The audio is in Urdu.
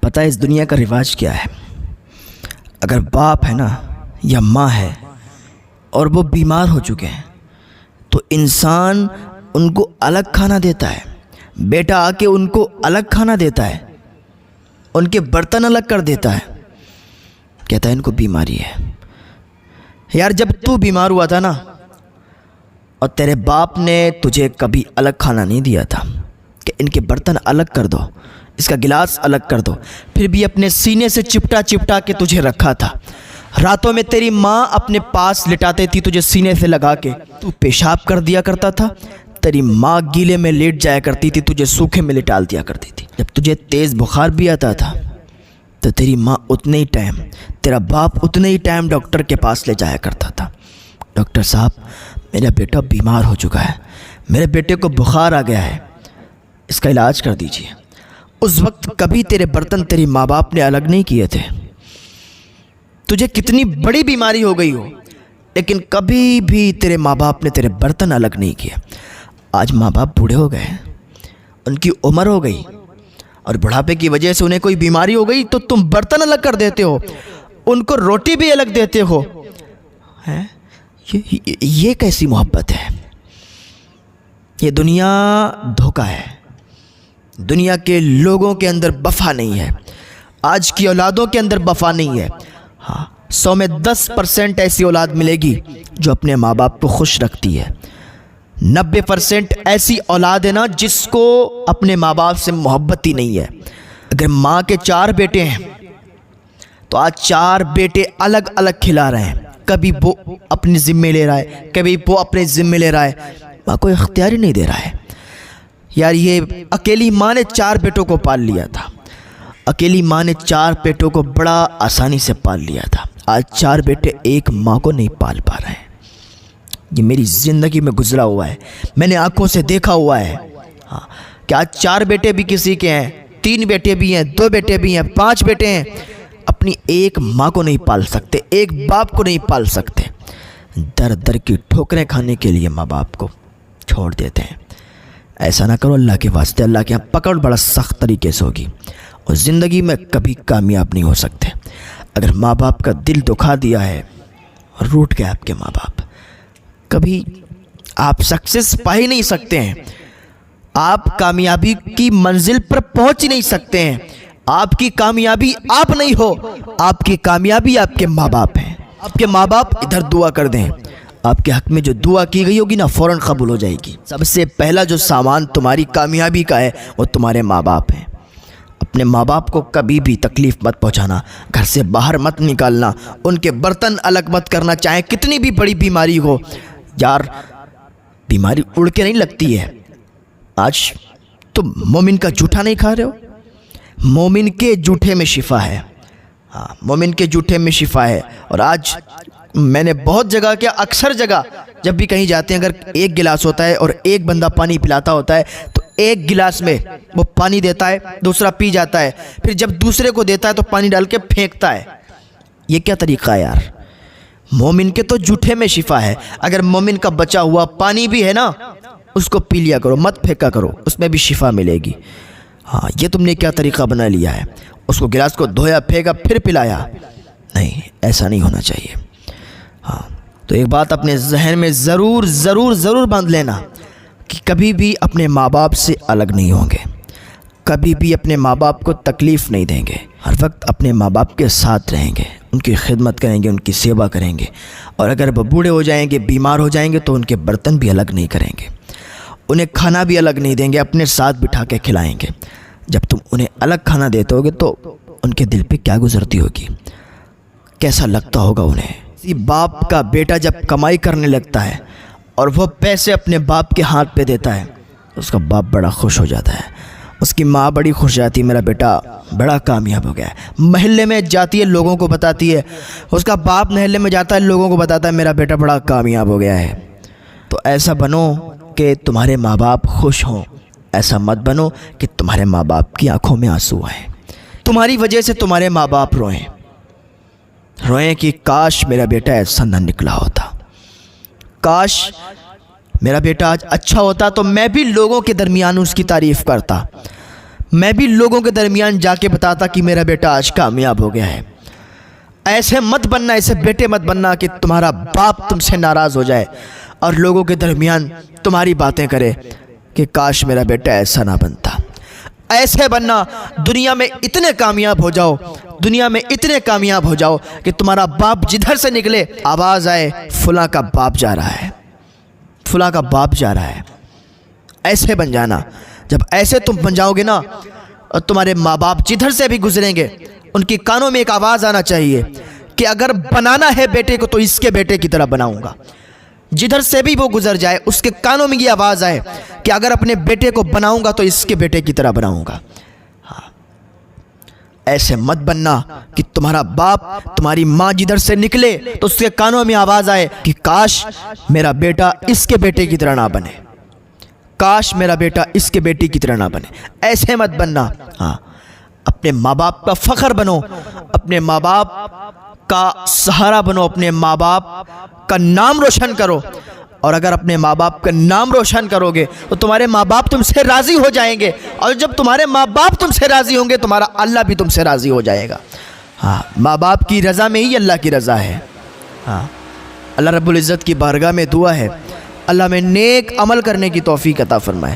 پتہ ہے اس دنیا کا رواج کیا ہے؟ اگر باپ ہے نا یا ماں ہے اور وہ بیمار ہو چکے ہیں تو انسان ان کو الگ کھانا دیتا ہے. بیٹا آ کے ان کو الگ کھانا دیتا ہے, ان کے برتن الگ کر دیتا ہے, کہتا ہے ان کو بیماری ہے. یار جب تو بیمار ہوا تھا نا اور تیرے باپ نے تجھے کبھی الگ کھانا نہیں دیا تھا کہ ان کے برتن الگ کر دو, اس کا گلاس الگ کر دو, پھر بھی اپنے سینے سے چپٹا کے تجھے رکھا تھا. راتوں میں تیری ماں اپنے پاس لٹاتے تھی تجھے سینے سے لگا کے, تو پیشاب کر دیا کرتا تھا. تیری ماں گیلے میں لیٹ جایا کرتی تھی, تجھے سوکھے میں لٹال دیا کرتی تھی. جب تجھے تیز بخار بھی آتا تھا تو تیری ماں اتنے ہی ٹائم, تیرا باپ اتنے ہی ٹائم ڈاکٹر کے پاس لے جایا کرتا تھا. ڈاکٹر صاحب میرا بیٹا بیمار ہو چکا ہے, میرے بیٹے کو بخار آ گیا ہے, اس کا علاج کر دیجیے. اس وقت کبھی تیرے برتن تیری ماں باپ نے الگ نہیں کیے تھے. تجھے کتنی بڑی بیماری ہو گئی ہو لیکن کبھی بھی تیرے ماں باپ نے تیرے برتن الگ نہیں کیے. آج ماں باپ بوڑھے ہو گئے, ان کی عمر ہو گئی اور بڑھاپے کی وجہ سے انہیں کوئی بیماری ہو گئی تو تم برتن الگ کر دیتے ہو, ان کو روٹی بھی الگ دیتے ہو. یہ کیسی محبت ہے؟ یہ دنیا دھوکہ ہے. دنیا کے لوگوں کے اندر وفا نہیں ہے, آج کی اولادوں کے اندر وفا نہیں ہے. ہاں 100 میں 10% ایسی اولاد ملے گی جو اپنے ماں باپ کو خوش رکھتی ہے. 90% ایسی اولاد ہے نا جس کو اپنے ماں باپ سے محبت ہی نہیں ہے. اگر ماں کے 4 بیٹے ہیں تو آج 4 بیٹے الگ الگ کھلا رہے ہیں. کبھی وہ اپنے ذمے لے رہا ہے, کبھی وہ اپنے ذمے لے رہا ہے. ماں کو اختیار ہی نہیں دے رہا ہے. یار یہ اکیلی ماں نے 4 بیٹوں کو پال لیا تھا, اکیلی ماں نے 4 بیٹوں کو بڑا آسانی سے پال لیا تھا. آج 4 بیٹے ایک ماں کو نہیں پال پا رہے ہیں. یہ میری زندگی میں گزرا ہوا ہے, میں نے آنکھوں سے دیکھا ہوا ہے. ہاں کہ آج 4 بیٹے بھی کسی کے ہیں, 3 بیٹے بھی ہیں, 2 بیٹے بھی ہیں, 5 بیٹے ہیں, اپنی ایک ماں کو نہیں پال سکتے, ایک باپ کو نہیں پال سکتے. در در کی ٹھوکریں کھانے کے لیے ماں باپ کو چھوڑ دیتے ہیں. ایسا نہ کرو اللہ کے واسطے. اللہ کے یہاں پکڑ بڑا سخت طریقے سے ہوگی اور زندگی میں کبھی کامیاب نہیں ہو سکتے. اگر ماں باپ کا دل دکھا دیا ہے اور روٹ گئے آپ کے ماں باپ, کبھی آپ سکسیس پا ہی نہیں سکتے ہیں. آپ کامیابی کی منزل پر پہنچ ہی نہیں سکتے ہیں. آپ کی کامیابی آپ نہیں ہو, آپ کی کامیابی آپ کے ماں باپ ہیں. آپ کے ماں باپ ادھر دعا کر دیں, آپ کے حق میں جو دعا کی گئی ہوگی نا فوراً قبول ہو جائے گی. سب سے پہلا جو سامان تمہاری کامیابی کا ہے وہ تمہارے ماں باپ ہیں. اپنے ماں باپ کو کبھی بھی تکلیف مت پہنچانا, گھر سے باہر مت نکالنا, ان کے برتن الگ مت کرنا, چاہے کتنی بھی بڑی بیماری ہو. یار بیماری اڑ کے نہیں لگتی ہے. آج تم مومن کا جھوٹا نہیں کھا رہے ہو, مومن کے جھوٹے میں شفا ہے. ہاں مومن کے جھوٹے میں شفا ہے. اور آج میں نے بہت جگہ کیا, اکثر جگہ جب بھی کہیں جاتے ہیں, اگر ایک گلاس ہوتا ہے اور ایک بندہ پانی پلاتا ہوتا ہے تو ایک گلاس میں وہ پانی دیتا ہے, دوسرا پی جاتا ہے, پھر جب دوسرے کو دیتا ہے تو پانی ڈال کے پھینکتا ہے. یہ کیا طریقہ ہے یار؟ مومن کے تو جھوٹے میں شفا ہے. اگر مومن کا بچا ہوا پانی بھی ہے نا اس کو پی لیا کرو, مت پھینکا کرو, اس میں بھی شفا ملے گی. ہاں یہ تم نے کیا طریقہ بنا لیا ہے؟ اس کو گلاس کو دھویا, پھینکا, پھر پلایا. نہیں, ایسا نہیں ہونا چاہیے. ہاں تو ایک بات اپنے ذہن میں ضرور ضرور ضرور باندھ لینا کہ کبھی بھی اپنے ماں باپ سے الگ نہیں ہوں گے, کبھی بھی اپنے ماں باپ کو تکلیف نہیں دیں گے. ہر وقت اپنے ماں باپ کے ساتھ رہیں گے, ان کی خدمت کریں گے, ان کی سیوا کریں گے. اور اگر وہ بوڑھے ہو جائیں گے, بیمار ہو جائیں گے تو ان کے برتن بھی الگ نہیں کریں گے, انہیں کھانا بھی الگ نہیں دیں گے, اپنے ساتھ بٹھا کے کھلائیں گے. جب تم انہیں الگ کھانا دیتے ہوگے تو ان کے دل پہ کیا گزرتی ہوگی, کیسا لگتا ہوگا انہیں. باپ کا بیٹا جب کمائی کرنے لگتا ہے اور وہ پیسے اپنے باپ کے ہاتھ پہ دیتا ہے اس کا باپ بڑا خوش ہو جاتا ہے, اس کی ماں بڑی خوش جاتی ہے, میرا بیٹا بڑا کامیاب ہو گیا ہے. محلے میں جاتی ہے, لوگوں کو بتاتی ہے, اس کا باپ محلے میں جاتا ہے, لوگوں کو بتاتا ہے میرا بیٹا بڑا کامیاب ہو گیا ہے. تو ایسا بنو کہ تمہارے ماں باپ خوش ہوں, ایسا مت بنو کہ تمہارے ماں باپ کی آنکھوں میں آنسو آئیں, تمہاری وجہ سے تمہارے ماں باپ روئیں کہ کاش میرا بیٹا ایسا نہ نکلا ہوتا, کاش میرا بیٹا آج اچھا ہوتا تو میں بھی لوگوں کے درمیان اس کی تعریف کرتا, میں بھی لوگوں کے درمیان جا کے بتاتا کہ میرا بیٹا آج کامیاب ہو گیا ہے۔ ایسے مت بننا، ایسے بیٹے مت بننا کہ تمہارا باپ تم سے ناراض ہو جائے اور لوگوں کے درمیان تمہاری باتیں کرے کہ کاش میرا بیٹا ایسا نہ بنتا۔ ایسے بننا، دنیا میں اتنے کامیاب ہو جاؤ، دنیا میں اتنے کامیاب ہو جاؤ کہ تمہارا باپ جدھر سے نکلے آواز آئے فلاں کا باپ جا رہا ہے، فلاں کا باپ جا رہا ہے۔ ایسے بن جانا۔ جب ایسے تم بن جاؤ گے نا، اور تمہارے ماں باپ جدھر سے بھی گزریں گے ان کی کانوں میں ایک آواز آنا چاہیے کہ اگر بنانا ہے بیٹے کو تو اس کے بیٹے کی طرح بناؤں گا۔ جدھر سے بھی وہ گزر جائے اس کے کانوں میں یہ آواز آئے کہ اگر اپنے بیٹے کو بناؤں گا تو اس کے بیٹے کی طرح بناؤں گا۔ ایسے مت بننا کہ تمہارا باپ، تمہاری ماں جدھر سے نکلے تو اس کے کانوں میں آواز آئے کہ کاش میرا بیٹا اس کے بیٹے کی طرح نہ بنے، کاش میرا بیٹا اس کے بیٹی کی طرح نہ بنے۔ ایسے مت بننا۔ اپنے ماں باپ کا فخر بنو، اپنے ماں باپ کا سہارا بنو، اپنے ماں باپ کا نام روشن کرو۔ اور اگر اپنے ماں باپ کا نام روشن کرو گے تو تمہارے ماں باپ تم سے راضی ہو جائیں گے، اور جب تمہارے ماں باپ تم سے راضی ہوں گے تمہارا اللہ بھی تم سے راضی ہو جائے گا۔ ماں باپ کی رضا میں ہی اللہ کی رضا ہے۔ اللہ رب العزت کی بارگاہ میں دعا ہے اللہ میں نیک عمل کرنے کی توفیق عطا فرمائے۔